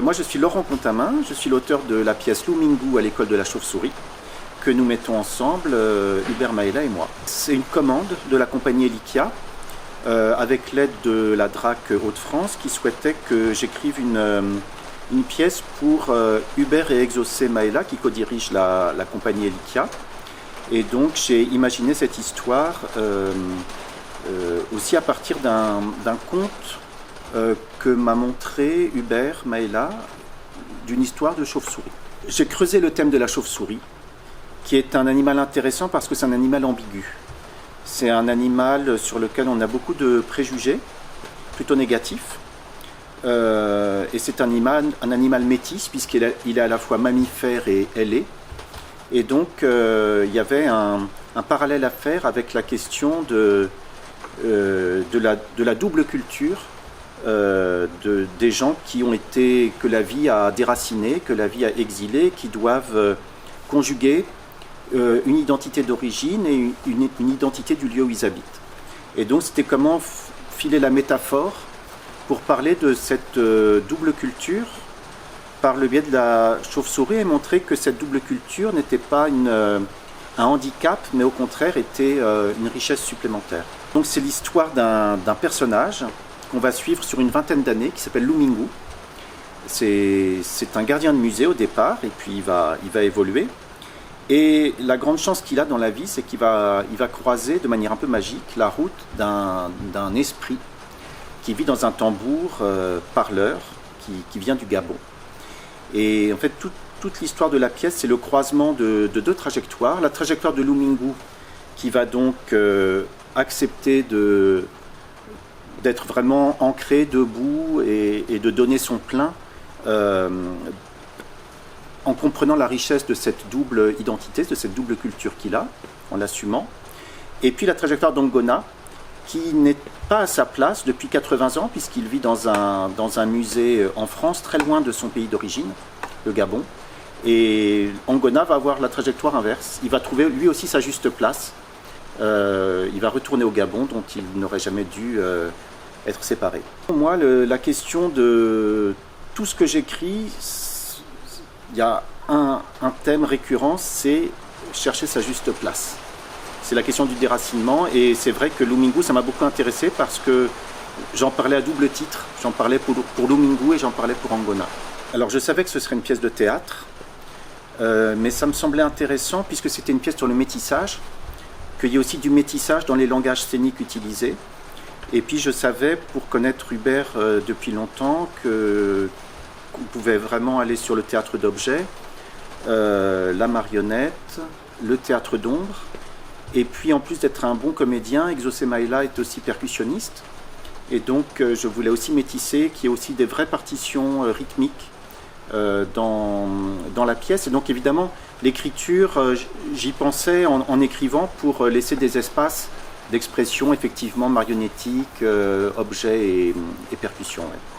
Moi je suis Laurent Contamin, je suis l'auteur de la pièce Lumingu à l'école de la chauve-souris que nous mettons ensemble, Hubert Maëla et moi. C'est une commande de la compagnie Elikia avec l'aide de la DRAC Hauts-de-France qui souhaitait que j'écrive une pièce pour Hubert et Exaucé Maëla qui co-dirige la compagnie Elikia. Et donc j'ai imaginé cette histoire aussi à partir d'un conte que m'a montré Hubert Maëla d'une histoire de chauve-souris. J'ai creusé le thème de la chauve-souris, qui est un animal intéressant parce que c'est un animal ambigu. C'est un animal sur lequel on a beaucoup de préjugés, plutôt négatifs. Et c'est un animal métis, puisqu'il est à la fois mammifère et ailé. Et donc il y avait un parallèle à faire avec la question de la double culture des gens que la vie a déracinés, que la vie a exilés, qui doivent conjuguer une identité d'origine et une identité du lieu où ils habitent. Et donc c'était comment filer la métaphore pour parler de cette double culture par le biais de la chauve-souris et montrer que cette double culture n'était pas un handicap, mais au contraire était une richesse supplémentaire. Donc c'est l'histoire d'un personnage qu'on va suivre sur une vingtaine d'années, qui s'appelle Lumingu. C'est un gardien de musée au départ, et puis il va évoluer. Et la grande chance qu'il a dans la vie, c'est qu'il va croiser de manière un peu magique la route d'un esprit qui vit dans un tambour parleur qui vient du Gabon. Et en fait, toute l'histoire de la pièce, c'est le croisement de deux trajectoires. La trajectoire de Lumingu, qui va donc accepter d'être vraiment ancré, debout et de donner son plein en comprenant la richesse de cette double identité, de cette double culture qu'il a, en l'assumant. Et puis la trajectoire d'Ongona, qui n'est pas à sa place depuis 80 ans, puisqu'il vit dans un musée en France, très loin de son pays d'origine, le Gabon. Et Ongona va avoir la trajectoire inverse. Il va trouver lui aussi sa juste place. Il va retourner au Gabon, dont il n'aurait jamais dû être séparé. Pour moi, la question de tout ce que j'écris, il y a un thème récurrent, c'est chercher sa juste place. C'est la question du déracinement, et c'est vrai que Lumingu, ça m'a beaucoup intéressé parce que j'en parlais à double titre. J'en parlais pour Lumingu et j'en parlais pour Ongona. Alors je savais que ce serait une pièce de théâtre, mais ça me semblait intéressant puisque c'était une pièce sur le métissage, qu'il y ait aussi du métissage dans les langages scéniques utilisés. Et puis je savais, pour connaître Hubert depuis longtemps, qu'on pouvait vraiment aller sur le théâtre d'objets, la marionnette, le théâtre d'ombre. Et puis en plus d'être un bon comédien, Exaucé Maëla est aussi percussionniste. Et donc je voulais aussi métisser, qu'il y ait aussi des vraies partitions rythmiques dans la pièce. Et donc évidemment, l'écriture, j'y pensais en écrivant pour laisser des espaces d'expression effectivement marionnettique, objets et percussions. Ouais.